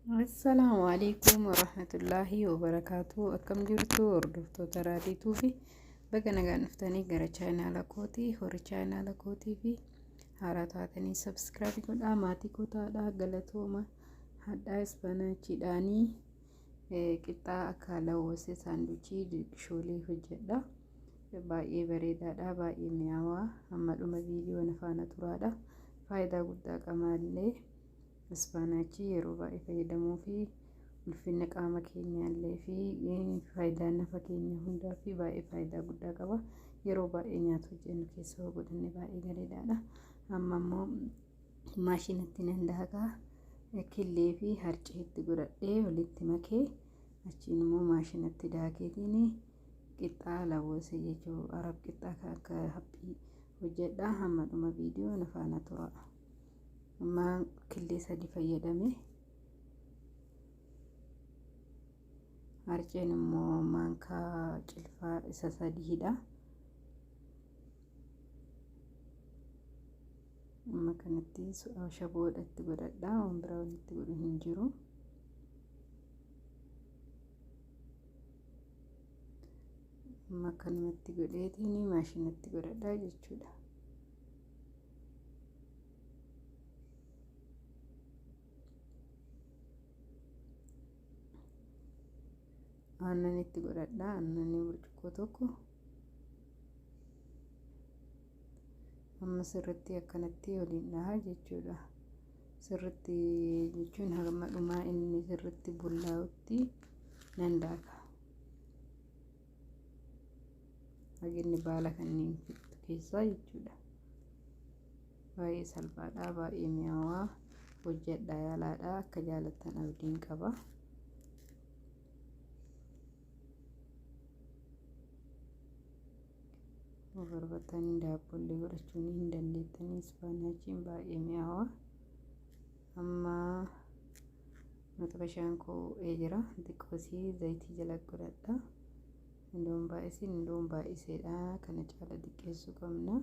Assalamu alaikum warahmatullahi wabarakatuh. Akkam jirtu hordoftoota raadiituu fi baga nagaan dhuftanii gara chaanaala kootii horii chaanaala kootii fi haaraa taatanii subscribe godhaa maatii kootaadhaa galatooma hadhaa ispaanaachiidhaanii qixxaa akka lawwasee saanduchii shoolee hojjedha. Baay'ee bareedaadha, baay'ee mi'aawaa. Amma dhuma viidiyoo na faana turaadha. Faayidaa guddaa qabaallee ispaanaachi yeroo baay'ee fayyadamuu fi ulfinna qaama keenyaallee fi faayidaa nafa keenya hundaa fi baay'ee faayidaa guddaa qaba. Yeroo baay'ee nyaata hojjennu keessa godhanne baay'ee bareedaadha. Amma immoo maashinatti nan daakaa killee fi harceetti godhadhee walitti makee achiin immoo maashinatti daakeetiin qixxaa lawwasee jechuu arab qixxaa akka haphii hojjedha. Amma dhuma viidiyoo na faana tura. Amma killee sadi fayyadame harceen immoo maankaa cilfaa isa sadiidha. Amma kanatti shaboodhatti godhadha, waan biraa walitti godhu hin jiru. Amma kanumatti godheetiin maashinatti godhadha jechuudha. Aannan itti godhadha. Aannan burcuqqoo tokko. Amma sirriitti akkanatti waliin dhahaa jechuudha. Sirriitti jechuun hamma dhumaa inni sirriitti bullaa'utti nan daaka. Haginni baala kanneen fixu keessaa jechuudha. Baay'ee salphaadha, baay'ee mi'aawaa. Hojjedhaa yaalaadha. Akka jaalattan abdiin qaba. Barbaadanii daabboollee godhachuun hin dandeettanii ispaanaachiin baay'ee mi'aawaa. Amma maxabashaan koo'ee jira. Xiqqoosii zayitii jala godhadha. Hindoon baay'iseedha. Kana caala xiqqeessuu qabna.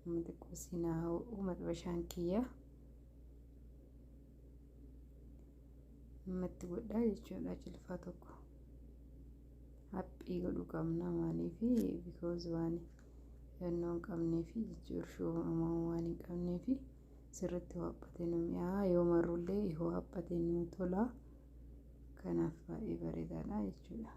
Amma xiqqoosii naa ho'u maxabashaan kiyya. Amma itti godhaa jechuudha cilfaa tokko. Haphii godhuu qabna maaliif because waan yannoo hin qabneef jechuudha. Waan hin qabneef sirriitti haphatee nu mi'aa. Yoo marrullee yoo haphatee nu tola. Kanaaf baay'ee bareedaadha jechuudha.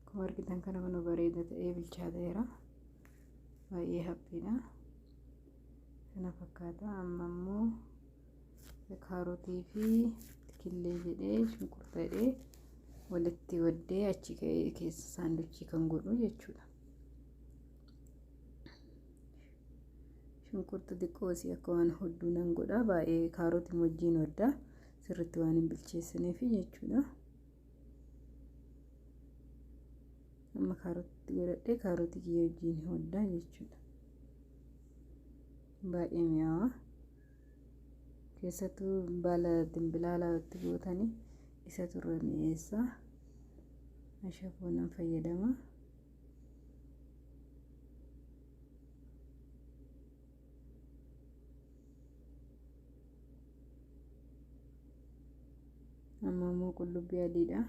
Akkuma argitan kana kun bareeda ta'ee bilchaateera. Baay'ee haphiidha. Kana fakkaata. Amma immoo kaarotii fi killee jedhee shunkurtaa jedhee walitti waddee achi keessa saanduchii kan godhu jechuudha. Shunkurta xiqqoosii akka waan hodduu nan godha. Baay'ee kaarotii wajjin wadda sirriitti waan hin bilcheessineef jechuudha. Amma kaarotii godhadhee kaarotii kiyya wajjin hodhaa jechuudha. Baay'ee mi'aawaa. Keessattuu baala dimbilaalaa itti gootanii isa turre mi'eessa. Ashaboon nan fayyadama. Amma immoo qullubbii adiidha.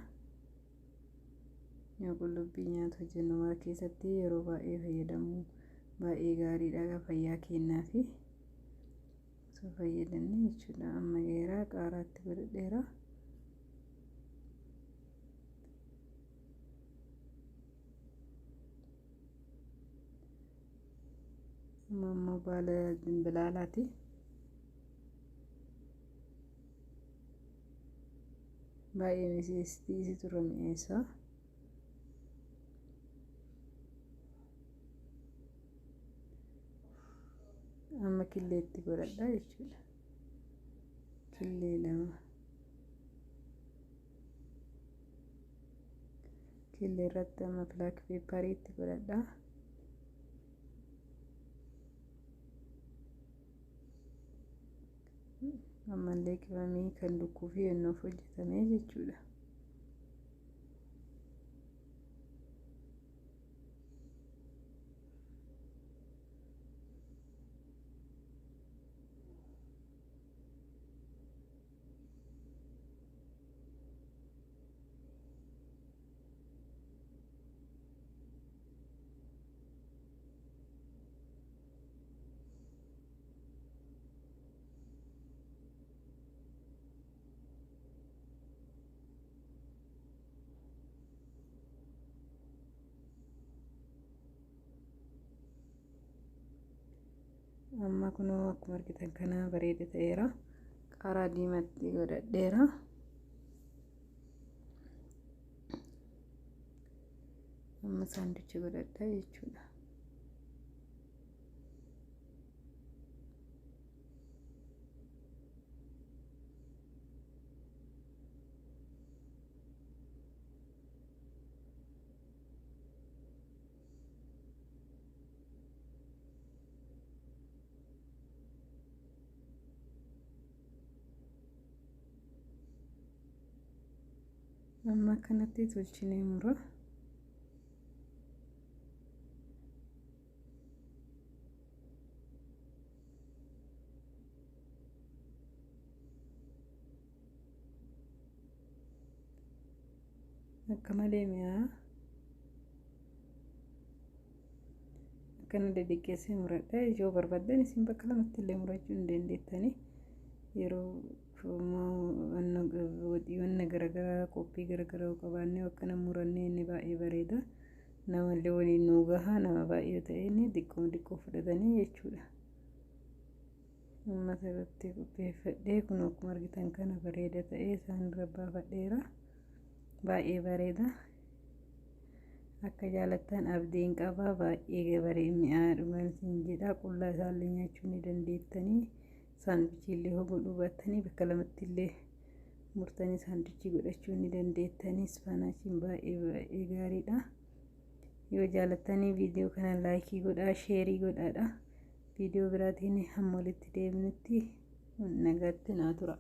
Qullubbii nyaata hojjennu mara keessatti yeroo baay'ee fayyadamu baay'ee gaariidha fayyaa keenyaaf. Osoo fayyadamne jechuudha. Amma geeraa qaaraatti godhadheera. Amma immoo baala dimbilaalaati. Baay'ee mi'eessitii turre mi'eessa. Amma killeetti godhadha jechuudha. Killee lama. Killee irratti amma black pepper itti godhadha. ammallee qimamii kan lukkuu fi ennoof hojjetame jechuudha. Amma kunoo akkuma argitan kana bareeda ta'eera. Qaaraa diimaatti godhadheera. Amma saanduchi godhadha jechuudha. Amma kanatti tolchinee mura. Akka malee mi'aa. Akkana deddeeqeessee muradha. Ijoo barbaadan isin bakka lamatti illee murachuu hin dandeettanii. Yeroo wanna garagaraa qophii garagaraa qabaannee akkana murannee inni baay'ee bareeda. Namallee waliin nuu gahaa nama baay'ee ta'e inni xiqqoo fudhatanii jechuudha. Uummata irratti qopheeffadhee kun akkuma argitan kana bareeda ta'ee isaan irra baafadheera. Baay'ee bareeda. Akka jaalattan abdiin qaba. Baay'ee bareeda mi'aadhuma isin jedha. Qullaa isaallee nyaachuu ni dandeettanii. Saanduchii illee hoguu dhubattanii bakka lamatti illee murtanii saanduchii godhachuu ni dandeettanii. Ispaanaachiin baay'ee gaariidha. Yoo jaalattanii viidiyoo kana laayikii godhaa, sheerii godhaadha. Viidiyoo biraatiin hamma walitti deebinutti nagaatti naa tura.